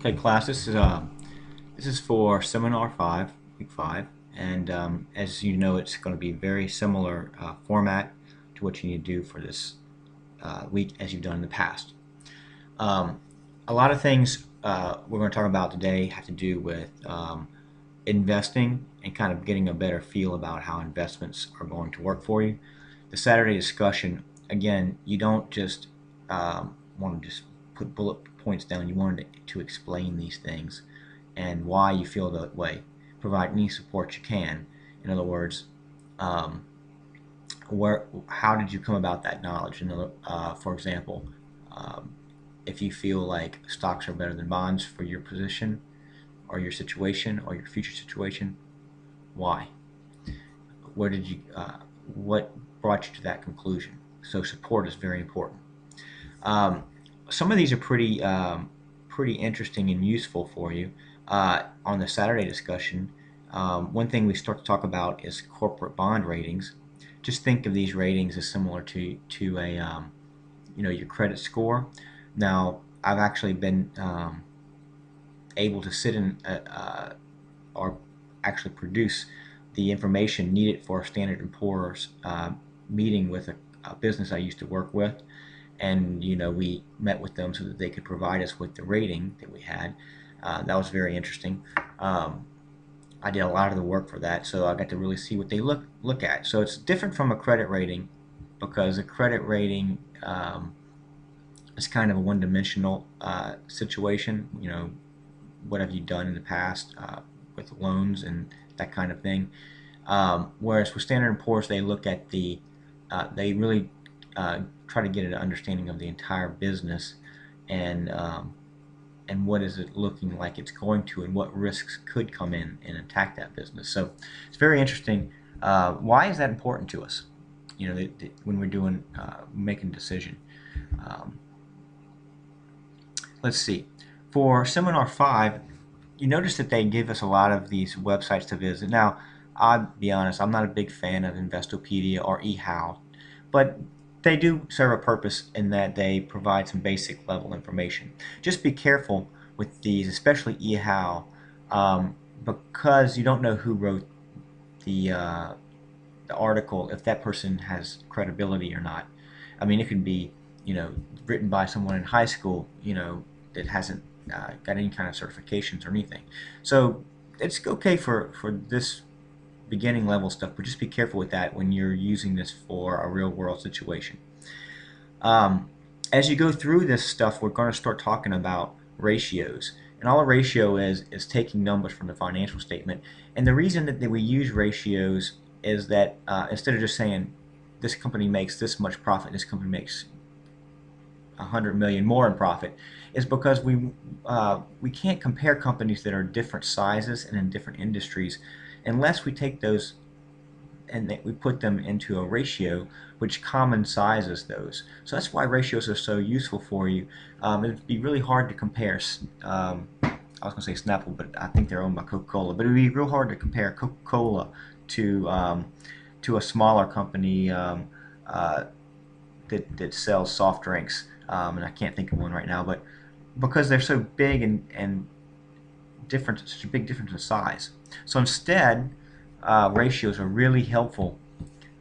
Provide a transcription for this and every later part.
Okay, class. This is for Seminar 5, Week 5, and as you know, it's going to be very similar format to what you need to do for this week as you've done in the past. A lot of things we're going to talk about today have to do with investing and kind of getting a better feel about how investments are going to work for you. The Saturday discussion, again, you don't just want to just put bullet points down. You wanted to explain these things and why you feel that way. Provide any support you can. In other words, how did you come about that knowledge? For example, if you feel like stocks are better than bonds for your position or your situation or your future situation, why? What brought you to that conclusion? So support is very important. Some of these are pretty interesting and useful for you. On the Saturday discussion, one thing we start to talk about is corporate bond ratings. Just think of these ratings as similar to a your credit score. Now, I've actually been able to sit in or actually produce the information needed for a Standard & Poor's meeting with a business I used to work with, and we met with them so that they could provide us with the rating that we had. That was very interesting. I did a lot of the work for that, so I got to really see what they look at. So it's different from a credit rating, because a credit rating is kind of a one-dimensional situation. What have you done in the past with loans and that kind of thing. Whereas with Standard & Poor's, they look at they really try to get an understanding of the entire business and what is it looking like it's going to, and what risks could come in and attack that business. So it's very interesting. Why is that important to us? When we're doing making a decision. Let's see. For Seminar 5, you notice that they give us a lot of these websites to visit. Now, I'll be honest, I'm not a big fan of Investopedia or eHow, but they do serve a purpose in that they provide some basic level information. Just be careful with these, especially eHow, because you don't know who wrote the article, if that person has credibility or not. I mean, it could be written by someone in high school that hasn't got any kind of certifications or anything. So it's okay for this beginning level stuff, but just be careful with that when you're using this for a real world situation. As you go through this stuff, we're going to start talking about ratios, and all a ratio is taking numbers from the financial statement. And the reason that we use ratios is that instead of just saying this company makes this much profit, this company makes 100 million more in profit, is because we can't compare companies that are different sizes and in different industries unless we take those and we put them into a ratio which common sizes those. So that's why ratios are so useful for you. It'd be really hard to compare. I was going to say Snapple, but I think they're owned by Coca-Cola. But it would be real hard to compare Coca-Cola to a smaller company that sells soft drinks. And I can't think of one right now, but because they're so big and different, such a big difference in size. So instead, ratios are really helpful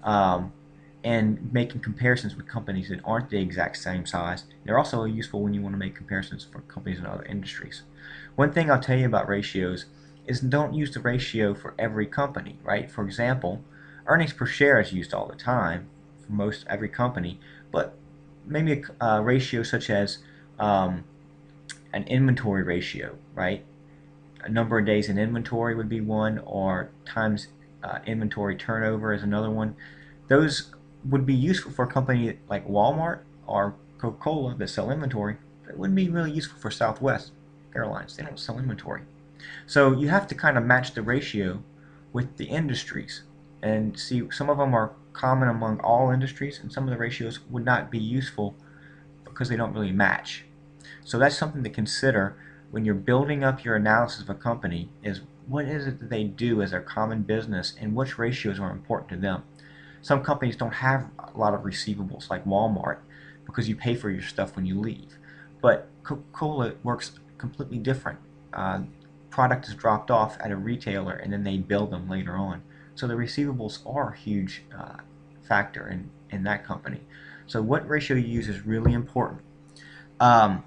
in making comparisons with companies that aren't the exact same size. They're also useful when you want to make comparisons for companies in other industries. One thing I'll tell you about ratios is don't use the ratio for every company, right? For example, earnings per share is used all the time for every company, but maybe a ratio such as an inventory ratio, right? A number of days in inventory would be one, or times inventory turnover is another one. Those would be useful for a company like Walmart or Coca-Cola that sell inventory. It wouldn't be really useful for Southwest Airlines. They don't sell inventory. So you have to kind of match the ratio with the industries and see. Some of them are common among all industries, and some of the ratios would not be useful because they don't really match. So that's something to consider when you're building up your analysis of a company, is what is it that they do as their common business and which ratios are important to them. Some companies don't have a lot of receivables like Walmart because you pay for your stuff when you leave. But Coca-Cola works completely different. Product is dropped off at a retailer and then they bill them later on. So the receivables are a huge factor in that company. So what ratio you use is really important. Um,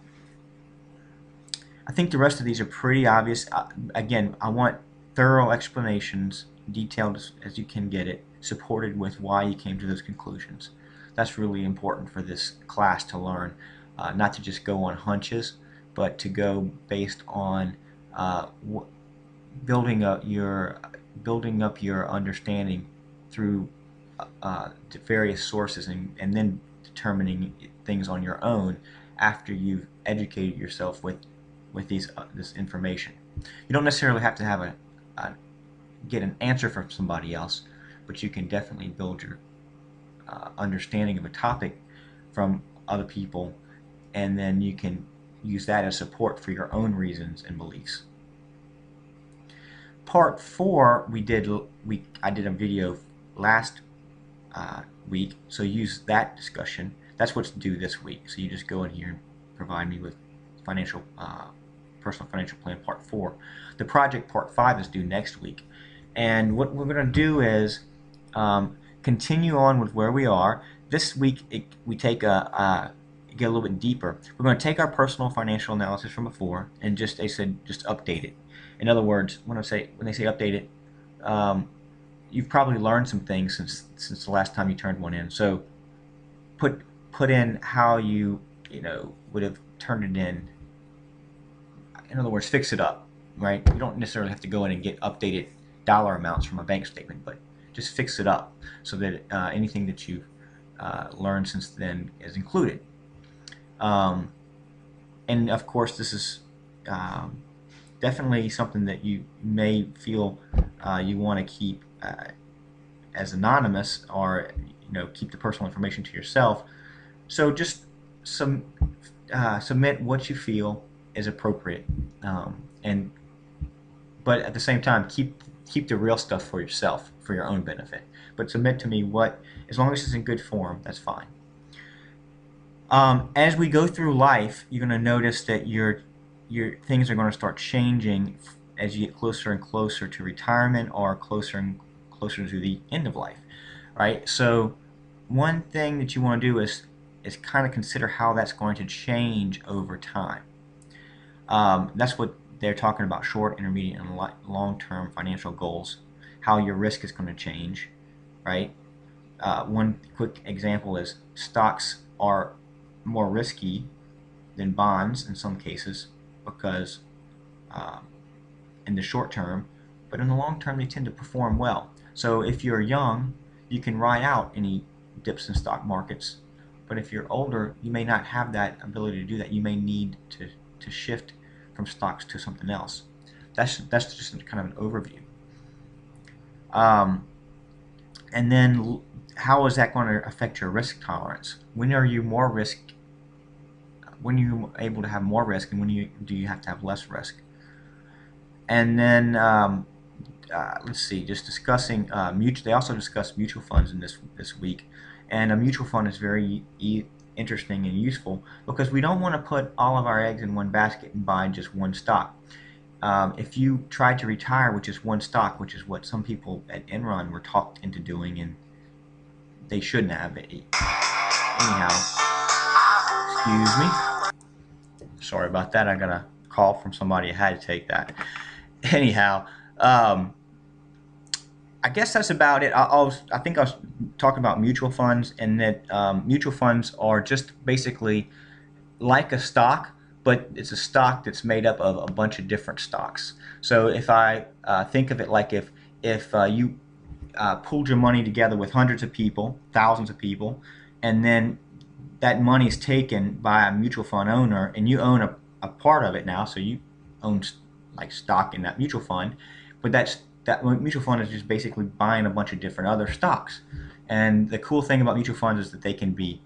I think the rest of these are pretty obvious. Again, I want thorough explanations, detailed as you can get it, supported with why you came to those conclusions. That's really important for this class to learn, not to just go on hunches, but to go based on building up your understanding through various sources, and then determining things on your own after you've educated yourself with this information. You don't necessarily have to have get an answer from somebody else, but you can definitely build your understanding of a topic from other people, and then you can use that as support for your own reasons and beliefs. Part 4, I did a video last week, so use that discussion. That's what's due this week. So you just go in here and provide me with personal financial plan part 4. The project part 5 is due next week, and what we're going to do is continue on with where we are. This week we take get a little bit deeper. We're going to take our personal financial analysis from before and just update it. In other words, when they say update it, you've probably learned some things since the last time you turned one in. So put in how you would have turned it in. In other words, fix it up, right? You don't necessarily have to go in and get updated dollar amounts from a bank statement, but just fix it up so that anything that you've learned since then is included. And of course, this is definitely something that you may feel you want to keep as anonymous, or keep the personal information to yourself. So just submit what you feel is appropriate, but at the same time keep the real stuff for yourself, for your own benefit. But submit to me as long as it's in good form, that's fine. As we go through life, you're going to notice that your things are going to start changing as you get closer and closer to retirement, or closer and closer to the end of life, right? So one thing that you want to do is kind of consider how that's going to change over time. That's what they're talking about: short, intermediate, and long-term financial goals. How your risk is going to change, right? One quick example is stocks are more risky than bonds in some cases, because in the short term, but in the long term they tend to perform well. So if you're young, you can ride out any dips in stock markets, but if you're older, you may not have that ability to do that. You may need to shift from stocks to something else. That's just kind of an overview. And then how is that going to affect your risk tolerance? When are you able to have more risk, and when do you have to have less risk? And then let's see, just discussing they also discuss mutual funds in this week, and a mutual fund is very interesting and useful because we don't want to put all of our eggs in one basket and buy just one stock. If you try to retire with just one stock, which is what some people at Enron were talked into doing, and they shouldn't have it. Anyhow, excuse me. Sorry about that. I got a call from somebody. I had to take that. Anyhow, I guess that's about it. I think I was talking about mutual funds, and that mutual funds are just basically like a stock, but it's a stock that's made up of a bunch of different stocks. So if I think of it like if you pooled your money together with hundreds of people, thousands of people, and then that money is taken by a mutual fund owner, and you own a part of it now, so you own like stock in that mutual fund, but that mutual fund is just basically buying a bunch of different other stocks. And the cool thing about mutual funds is that they can be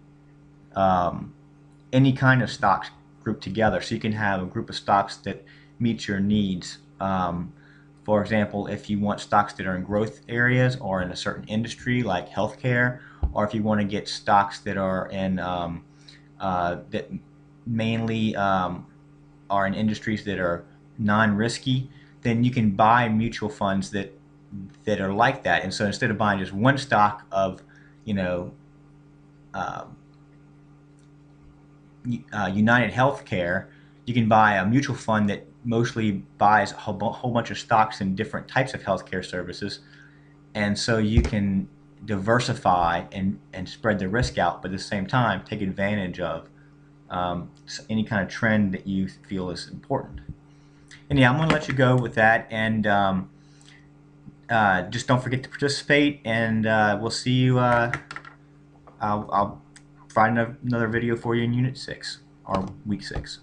any kind of stocks grouped together, so you can have a group of stocks that meet your needs. For example, if you want stocks that are in growth areas or in a certain industry like healthcare, or if you want to get stocks that are in that mainly are in industries that are non-risky, then you can buy mutual funds that are like that. And so instead of buying just one stock of, you know, uh, United Healthcare, you can buy a mutual fund that mostly buys a whole bunch of stocks in different types of healthcare services, and so you can diversify and spread the risk out, but at the same time take advantage of any kind of trend that you feel is important. And yeah, I'm going to let you go with that, and just don't forget to participate, and we'll see you. I'll provide another video for you in Unit 6 or Week 6.